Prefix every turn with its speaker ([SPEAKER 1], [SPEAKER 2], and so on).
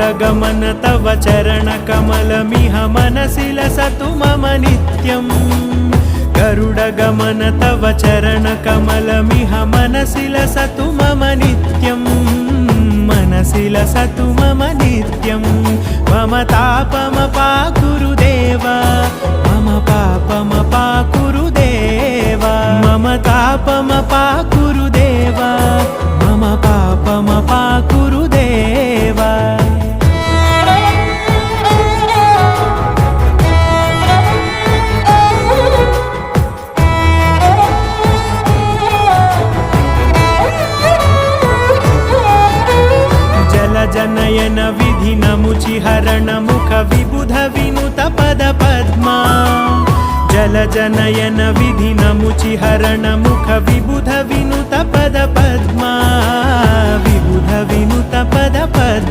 [SPEAKER 1] गरुडगमन तव चरणकमलमिह मनसि लसतु मम नित्यम् गरुडगमन तव चरणकमलमिह मनसि लसतु मम नित्यम् मनसि लसतु मम नित्यम् मम तापमपाकुरु देव मम पापमपाकुरु देव मम तापमपाकुरु देव मम पापमपाकुरु देव जनयन विधि नमुचिहरण मुख विबुध विनुत पद पद्मा जल जनयन विधि नमुचिहरण मुख विबुध विनुत पद पद्मा विबुध विनुत पद पद्मा